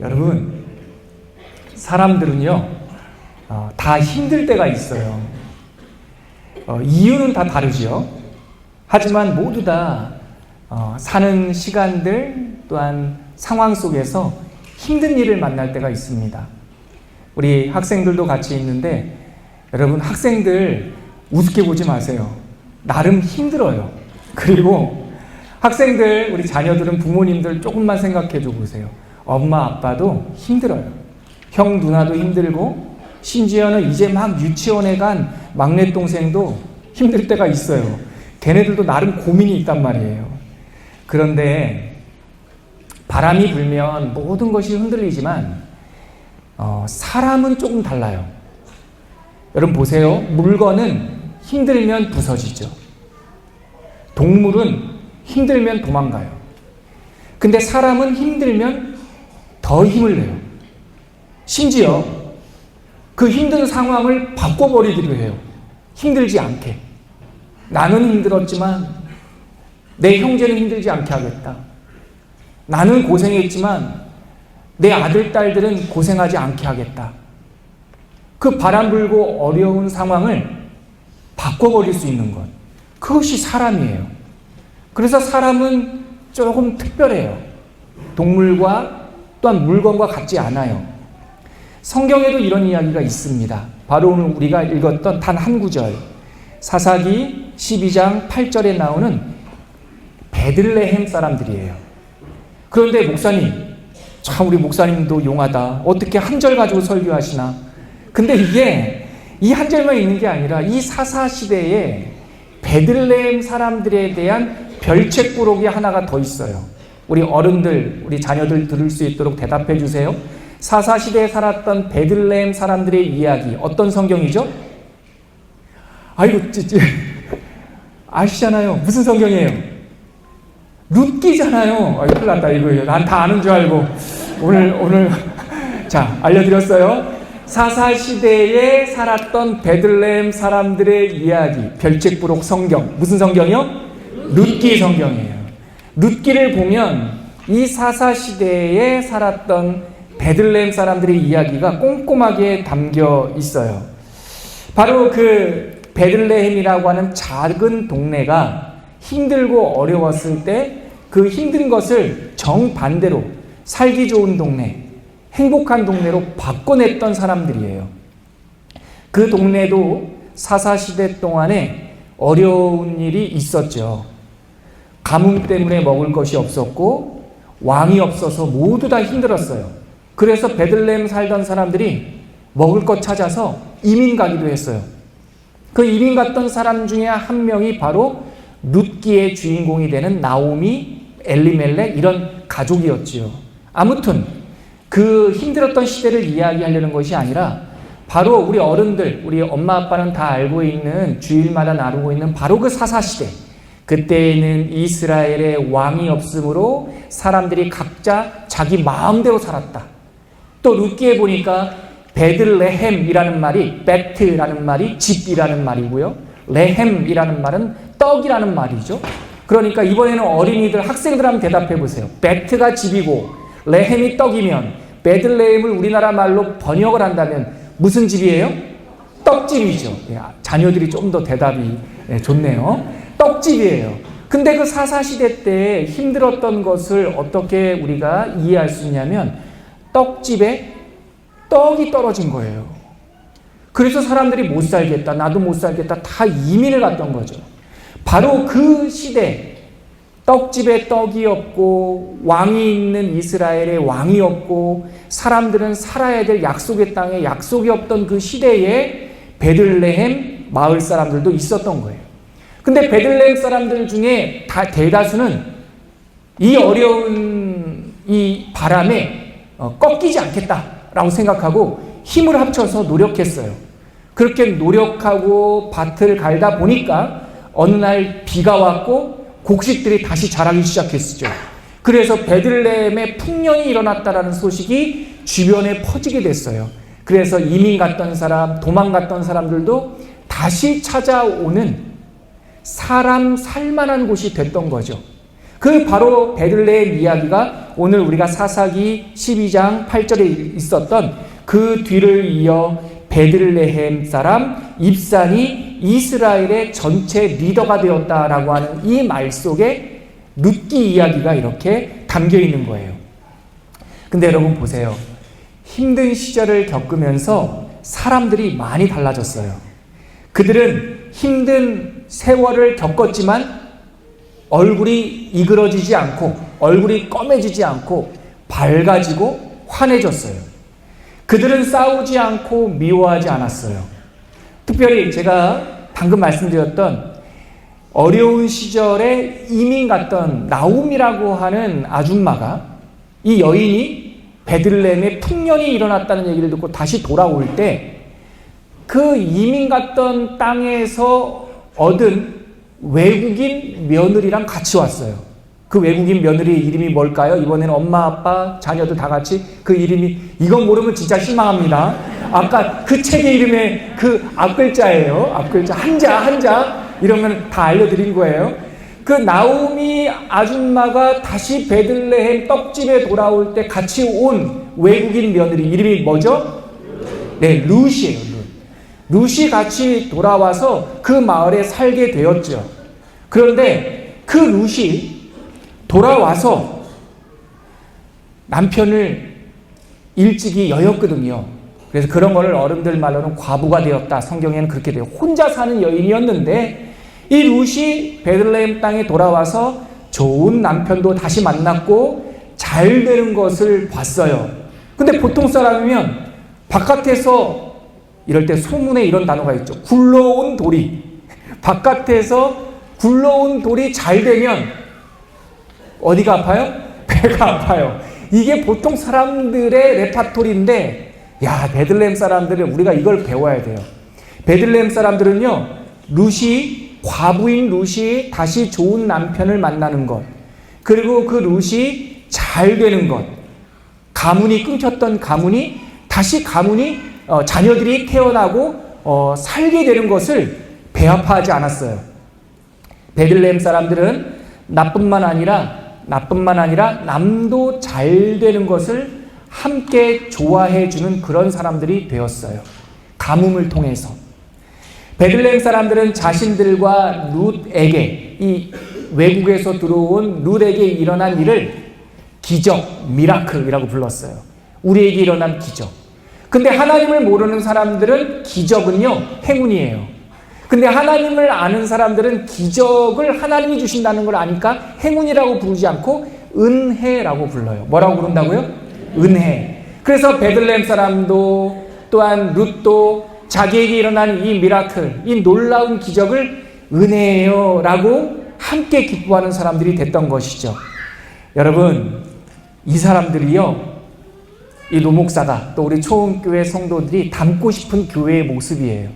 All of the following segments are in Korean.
여러분, 사람들은요, 다 힘들 때가 있어요. 이유는 다 다르죠. 하지만 모두 다 사는 시간들 또한 상황 속에서 힘든 일을 만날 때가 있습니다. 우리 학생들도 같이 있는데, 여러분, 학생들 우습게 보지 마세요. 나름 힘들어요. 그리고 학생들, 우리 자녀들은 부모님들 조금만 생각해 줘 보세요. 엄마 아빠도 힘들어요. 형 누나도 힘들고, 심지어는 이제 막 유치원에 간 막내 동생도 힘들 때가 있어요. 걔네들도 나름 고민이 있단 말이에요. 그런데 바람이 불면 모든 것이 흔들리지만 사람은 조금 달라요. 여러분 보세요. 물건은 힘들면 부서지죠. 동물은 힘들면 도망가요. 근데 사람은 힘들면 더 힘을 내요. 심지어 그 힘든 상황을 바꿔버리기도 해요. 힘들지 않게. 나는 힘들었지만 내 형제는 힘들지 않게 하겠다. 나는 고생했지만 내 아들, 딸들은 고생하지 않게 하겠다. 그 바람 불고 어려운 상황을 바꿔버릴 수 있는 것. 그것이 사람이에요. 그래서 사람은 조금 특별해요. 동물과 또한 물건과 같지 않아요. 성경에도 이런 이야기가 있습니다. 바로 오늘 우리가 읽었던 단 한 구절, 사사기 12장 8절에 나오는 베들레헴 사람들이에요. 그런데 목사님, 참 우리 목사님도 용하다. 어떻게 한 절 가지고 설교하시나? 근데 이게 이 한 절만 있는 게 아니라 이 사사 시대에 베들레헴 사람들에 대한 별책부록이 하나가 더 있어요. 우리 어른들, 우리 자녀들 들을 수 있도록 대답해 주세요. 사사 시대에 살았던 베들레헴 사람들의 이야기, 어떤 성경이죠? 아이고, 아시잖아요. 무슨 성경이에요? 룻기잖아요. 아이고, 큰일 났다. 이거 난 다 아는 줄 알고 오늘 자, 알려드렸어요. 사사 시대에 살았던 베들레헴 사람들의 이야기, 별책부록 성경. 무슨 성경이요? 룻기 성경이에요. 룻기를 보면 이 사사 시대에 살았던 베들레헴 사람들의 이야기가 꼼꼼하게 담겨 있어요. 바로 그 베들레헴이라고 하는 작은 동네가 힘들고 어려웠을 때 그 힘든 것을 정반대로 살기 좋은 동네, 행복한 동네로 바꿔냈던 사람들이에요. 그 동네도 사사시대 동안에 어려운 일이 있었죠. 가뭄 때문에 먹을 것이 없었고 왕이 없어서 모두 다 힘들었어요. 그래서 베들레헴 살던 사람들이 먹을 것 찾아서 이민 가기도 했어요. 그 이민 갔던 사람 중에 한 명이 바로 룻기의 주인공이 되는 나오미, 엘리멜렉 이런 가족이었지요. 아무튼 그 힘들었던 시대를 이야기하려는 것이 아니라 바로 우리 어른들, 우리 엄마 아빠는 다 알고 있는, 주일마다 나누고 있는 바로 그 사사시대, 그때에는 이스라엘의 왕이 없으므로 사람들이 각자 자기 마음대로 살았다. 또 룻기에 보니까 베들레헴이라는 말이, 베트라는 말이 집이라는 말이고요, 레헴이라는 말은 떡이라는 말이죠. 그러니까 이번에는 어린이들, 학생들 한번 대답해 보세요. 베트가 집이고 레헴이 떡이면 베들레헴을 우리나라 말로 번역을 한다면 무슨 집이에요? 떡집이죠. 자녀들이 좀 더 대답이 좋네요. 떡집이에요. 근데 그 사사시대 때 힘들었던 것을 어떻게 우리가 이해할 수 있냐면 떡집에 떡이 떨어진 거예요. 그래서 사람들이 못 살겠다, 나도 못 살겠다, 다 이민을 갔던 거죠. 바로 그 시대, 떡집에 떡이 없고 왕이 있는 이스라엘에 왕이 없고 사람들은 살아야 될 약속의 땅에 약속이 없던 그 시대에 베들레헴 마을 사람들도 있었던 거예요. 근데 베들레헴 사람들 중에 대다수는 이 어려운 이 바람에 꺾이지 않겠다라고 생각하고 힘을 합쳐서 노력했어요. 그렇게 노력하고 밭을 갈다 보니까 어느 날 비가 왔고 곡식들이 다시 자라기 시작했죠. 그래서 베들레헴에 풍년이 일어났다라는 소식이 주변에 퍼지게 됐어요. 그래서 이민 갔던 사람, 도망갔던 사람들도 다시 찾아오는 사람 살만한 곳이 됐던 거죠. 그 바로 베들레헴 이야기가 오늘 우리가 사사기 12장 8절에 있었던 그 뒤를 이어 베들레헴 사람 입산이 이스라엘의 전체 리더가 되었다라고 하는 이 말 속에 룻기 이야기가 이렇게 담겨 있는 거예요. 근데 여러분 보세요. 힘든 시절을 겪으면서 사람들이 많이 달라졌어요. 그들은 힘든 세월을 겪었지만 얼굴이 이그러지지 않고 얼굴이 검해지지 않고 밝아지고 환해졌어요. 그들은 싸우지 않고 미워하지 않았어요. 특별히 제가 방금 말씀드렸던 어려운 시절에 이민 갔던 나옴이라고 하는 아줌마가, 이 여인이 베들레헴에 풍년이 일어났다는 얘기를 듣고 다시 돌아올 때 그 이민 갔던 땅에서 얻은 외국인 며느리랑 같이 왔어요. 그 외국인 며느리의 이름이 뭘까요? 이번에는 엄마, 아빠, 자녀들 다 같이 그 이름이, 이건 모르면 진짜 실망합니다. 아까 그 책의 이름의 그 앞글자예요. 앞글자. 한자. 이러면 다 알려드린 거예요. 그 나오미 아줌마가 다시 베들레헴 떡집에 돌아올 때 같이 온 외국인 며느리 이름이 뭐죠? 네, 룻이에요. 룻이 같이 돌아와서 그 마을에 살게 되었죠. 그런데 그 룻이 돌아와서 남편을 일찍이 여였거든요. 그래서 그런 거를 어른들 말로는 과부가 되었다. 성경에는 그렇게 돼요. 혼자 사는 여인이었는데 이 룻이 베들레헴 땅에 돌아와서 좋은 남편도 다시 만났고 잘 되는 것을 봤어요. 근데 보통 사람이면 바깥에서, 이럴 때 소문에 이런 단어가 있죠. 굴러온 돌이. 바깥에서 굴러온 돌이 잘 되면 어디가 아파요? 배가 아파요. 이게 보통 사람들의 레파토리인데, 야, 베들레헴 사람들은 우리가 이걸 배워야 돼요. 베들레헴 사람들은요, 과부인 룻이 다시 좋은 남편을 만나는 것, 그리고 그 룻이 잘 되는 것, 가문이 끊겼던 가문이 다시 자녀들이 태어나고 살게 되는 것을 배아파하지 않았어요. 베들레헴 사람들은 나뿐만 아니라 남도 잘 되는 것을 함께 좋아해 주는 그런 사람들이 되었어요. 가뭄을 통해서. 베들레헴 사람들은 자신들과 룻에게, 이 외국에서 들어온 룻에게 일어난 일을 기적, 미라클이라고 불렀어요. 우리에게 일어난 기적. 근데 하나님을 모르는 사람들은 기적은요, 행운이에요. 근데 하나님을 아는 사람들은 기적을 하나님이 주신다는 걸 아니까 행운이라고 부르지 않고 은혜라고 불러요. 뭐라고 부른다고요? 은혜. 그래서 베들레헴 사람도 또한 룻도 자기에게 일어난 이 미라클, 이 놀라운 기적을 은혜예요 라고 함께 기뻐하는 사람들이 됐던 것이죠. 여러분, 이 사람들이요, 이 노목사가 또 우리 초음교회 성도들이 담고 싶은 교회의 모습이에요.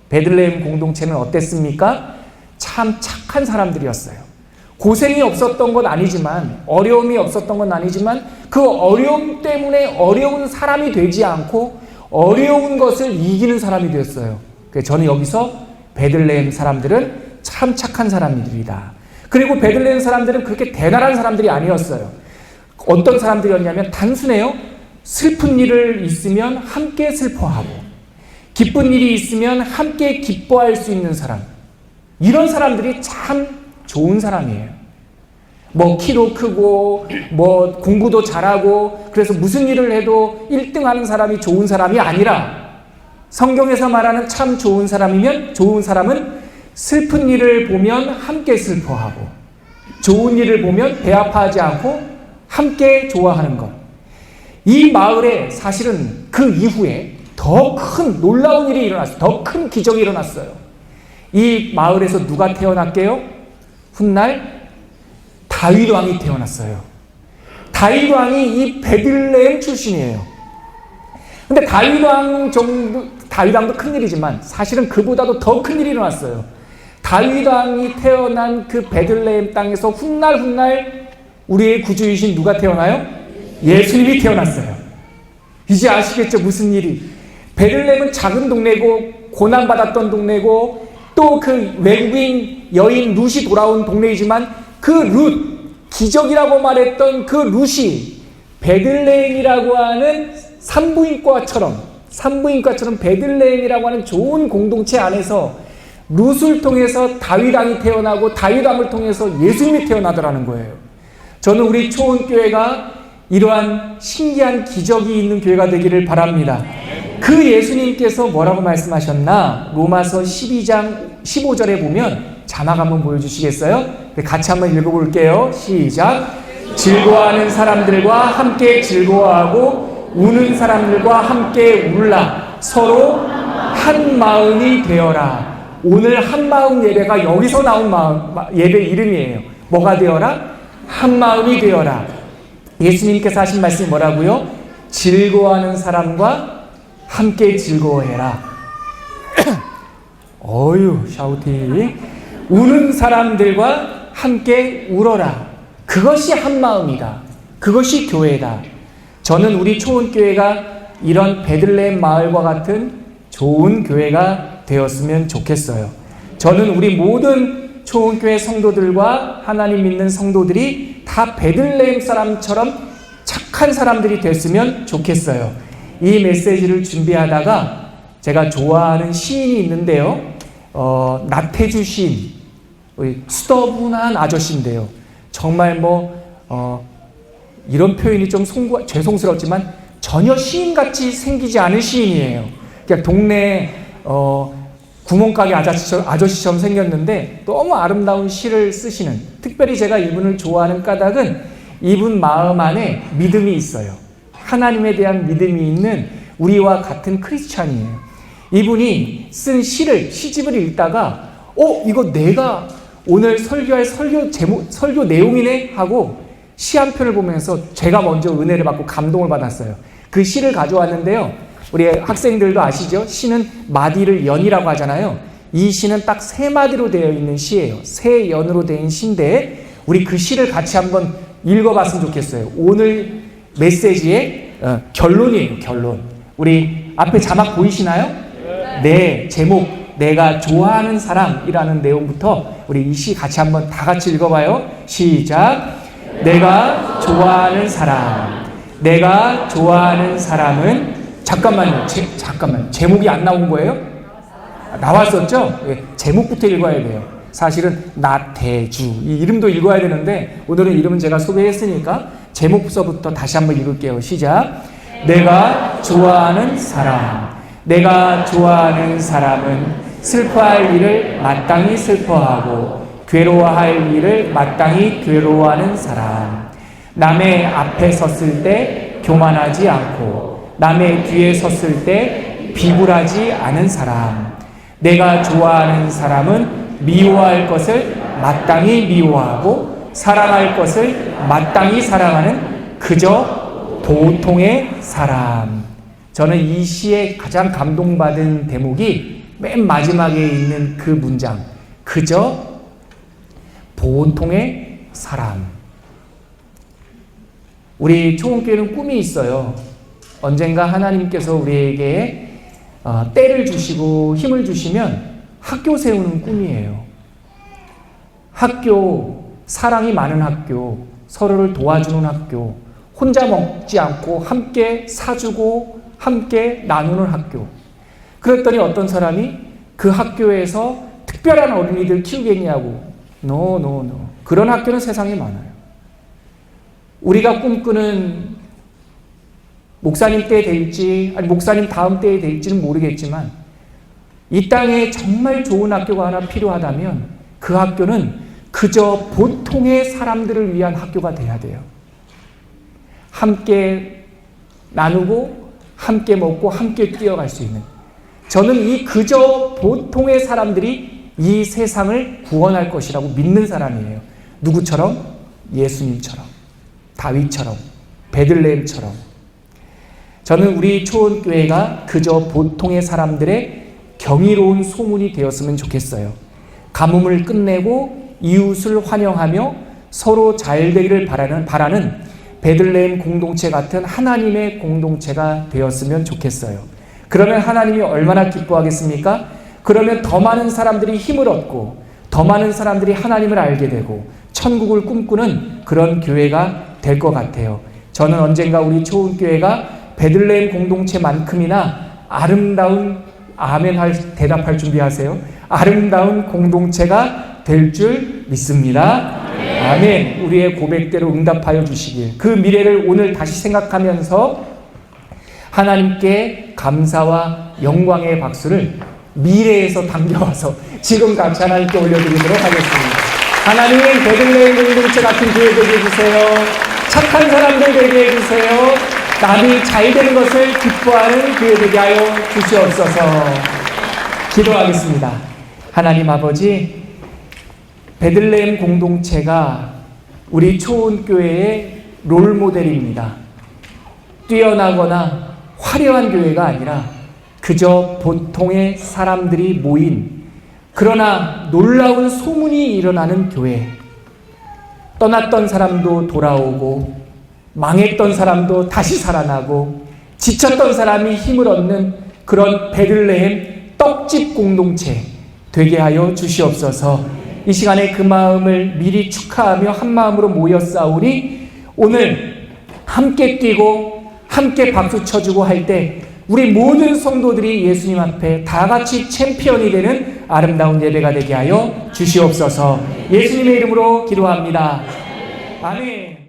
베들레헴 공동체는 어땠습니까? 참 착한 사람들이었어요. 고생이 없었던 건 아니지만, 어려움이 없었던 건 아니지만, 그 어려움 때문에 어려운 사람이 되지 않고 어려운 것을 이기는 사람이 되었어요. 그래서 저는 여기서 베들레헴 사람들은 참 착한 사람들이다. 그리고 베들레헴 사람들은 그렇게 대단한 사람들이 아니었어요. 어떤 사람들이었냐면 단순해요. 슬픈 일을 있으면 함께 슬퍼하고, 기쁜 일이 있으면 함께 기뻐할 수 있는 사람. 이런 사람들이 참 좋은 사람이에요. 뭐 키도 크고 뭐 공부도 잘하고 그래서 무슨 일을 해도 1등 하는 사람이 좋은 사람이 아니라, 성경에서 말하는 참 좋은 사람이면, 좋은 사람은 슬픈 일을 보면 함께 슬퍼하고 좋은 일을 보면 배 아파하지 않고 함께 좋아하는 것. 이 마을에 사실은 그 이후에 더 큰 놀라운 일이 일어났어요. 더 큰 기적이 일어났어요. 이 마을에서 누가 태어났게요? 훗날 다윗 왕이 태어났어요. 다윗 왕이 이 베들레헴 출신이에요. 근데 다윗 왕도 큰일이지만 사실은 그보다도 더 큰일이 일어났어요. 다윗 왕이 태어난 그 베들레헴 땅에서 훗날 우리의 구주이신 누가 태어나요? 예수님이 태어났어요. 이제 아시겠죠? 무슨 일이. 베들레헴은 작은 동네고 고난받았던 동네고 또 그 외국인 여인 룻이 돌아온 동네이지만 그 룻, 기적이라고 말했던 그 룻이 베들레헴이라고 하는 산부인과처럼 베들레헴이라고 하는 좋은 공동체 안에서 룻을 통해서 다윗왕이 태어나고 다윗왕을 통해서 예수님이 태어나더라는 거예요. 저는 우리 초원교회가 이러한 신기한 기적이 있는 교회가 되기를 바랍니다. 그 예수님께서 뭐라고 말씀하셨나? 로마서 12장 15절에 보면 자막 한번 보여주시겠어요? 같이 한번 읽어볼게요. 시작. 즐거워하는 사람들과 함께 즐거워하고 우는 사람들과 함께 울라. 서로 한 마음이 되어라. 오늘 한마음 예배가 여기서 나온 예배 이름이에요. 뭐가 되어라? 한마음이 되어라. 예수님께서 하신 말씀이 뭐라고요? 즐거워하는 사람과 함께 즐거워해라. 어휴, 샤우팅. 우는 사람들과 함께 울어라. 그것이 한마음이다. 그것이 교회다. 저는 우리 초원교회가 이런 베들레헴 마을과 같은 좋은 교회가 되었으면 좋겠어요. 저는 우리 모든 초원교회 성도들과 하나님 믿는 성도들이 다 베들레헴 사람처럼 착한 사람들이 됐으면 좋겠어요. 이 메시지를 준비하다가 제가 좋아하는 시인이 있는데요. 나태주 시인, 수더분한 아저씨인데요. 정말 이런 표현이 좀 죄송스럽지만 전혀 시인같이 생기지 않은 시인이에요. 그냥 동네 구멍가게 아저씨처럼 생겼는데 너무 아름다운 시를 쓰시는, 특별히 제가 이분을 좋아하는 까닭은 이분 마음 안에 믿음이 있어요. 하나님에 대한 믿음이 있는 우리와 같은 크리스찬이에요. 이분이 쓴 시집을 읽다가 이거 내가 오늘 설교할 설교 내용이네 하고 시 한 편을 보면서 제가 먼저 은혜를 받고 감동을 받았어요. 그 시를 가져왔는데요. 우리 학생들도 아시죠? 시는 마디를 연이라고 하잖아요. 이 시는 딱 세 마디로 되어 있는 시예요. 세 연으로 된 시인데 우리 그 시를 같이 한번 읽어봤으면 좋겠어요. 오늘 메시지의 결론이에요. 결론. 우리 앞에 자막 보이시나요? 네. 제목 내가 좋아하는 사람이라는 내용부터 우리 이 시 같이 한번 다 같이 읽어봐요. 시작. 내가 좋아하는 사람. 내가 좋아하는 사람은 잠깐만요. 제목이 안 나온 거예요? 나왔었죠? 네, 제목부터 읽어야 돼요. 사실은 나태주 이 이름도 읽어야 되는데 오늘은 이름은 제가 소개했으니까 제목서부터 다시 한번 읽을게요. 시작. 내가 좋아하는 사람. 내가 좋아하는 사람은 슬퍼할 일을 마땅히 슬퍼하고 괴로워할 일을 마땅히 괴로워하는 사람. 남의 앞에 섰을 때 교만하지 않고 남의 뒤에 섰을 때 비굴하지 않은 사람. 내가 좋아하는 사람은 미워할 것을 마땅히 미워하고 사랑할 것을 마땅히 사랑하는 그저 보통의 사람. 저는 이 시에 가장 감동받은 대목이 맨 마지막에 있는 그 문장. 그저 보통의 사람. 우리 초원교회는 꿈이 있어요. 언젠가 하나님께서 우리에게 때를 주시고 힘을 주시면 학교 세우는 꿈이에요. 학교, 사랑이 많은 학교, 서로를 도와주는 학교, 혼자 먹지 않고 함께 사주고 함께 나누는 학교. 그랬더니 어떤 사람이 그 학교에서 특별한 어린이들 키우겠냐고. No. 그런 학교는 세상에 많아요. 우리가 꿈꾸는 목사님 때 될지 아니 목사님 다음 때에 될지는 모르겠지만 이 땅에 정말 좋은 학교가 하나 필요하다면 그 학교는 그저 보통의 사람들을 위한 학교가 돼야 돼요. 함께 나누고 함께 먹고 함께 뛰어갈 수 있는. 저는 이 그저 보통의 사람들이 이 세상을 구원할 것이라고 믿는 사람이에요. 누구처럼? 예수님처럼, 다윗처럼, 베들레헴처럼. 저는 우리 초원교회가 그저 보통의 사람들의 경이로운 소문이 되었으면 좋겠어요. 가뭄을 끝내고 이웃을 환영하며 서로 잘 되기를 바라는 베들레헴 공동체 같은 하나님의 공동체가 되었으면 좋겠어요. 그러면 하나님이 얼마나 기뻐하겠습니까? 그러면 더 많은 사람들이 힘을 얻고 더 많은 사람들이 하나님을 알게 되고 천국을 꿈꾸는 그런 교회가 될 것 같아요. 저는 언젠가 우리 초은교회가 베들레헴 공동체만큼이나 아름다운 대답할 준비하세요. 아름다운 공동체가 될 줄 믿습니다. 아멘. 우리의 고백대로 응답하여 주시길. 그 미래를 오늘 다시 생각하면서 하나님께 감사와 영광의 박수를 미래에서 당겨와서 지금 같이 하나님께 올려드리도록 하겠습니다. 하나님, 베들레헴 공동체 같은 교회 되게 해주세요. 착한 사람들 되게 해주세요. 남이 잘 되는 것을 기뻐하는 교회 되게 하여 주시옵소서. 기도하겠습니다. 하나님 아버지, 베들레헴 공동체가 우리 초은교회의 롤모델입니다. 뛰어나거나 화려한 교회가 아니라 그저 보통의 사람들이 모인, 그러나 놀라운 소문이 일어나는 교회. 떠났던 사람도 돌아오고 망했던 사람도 다시 살아나고 지쳤던 사람이 힘을 얻는 그런 베들레헴 떡집 공동체 되게 하여 주시옵소서. 이 시간에 그 마음을 미리 축하하며 한 마음으로 모여 싸우니 오늘 함께 뛰고 함께 박수 쳐주고 할 때 우리 모든 성도들이 예수님 앞에 다 같이 챔피언이 되는 아름다운 예배가 되게 하여 주시옵소서. 예수님의 이름으로 기도합니다. 아멘.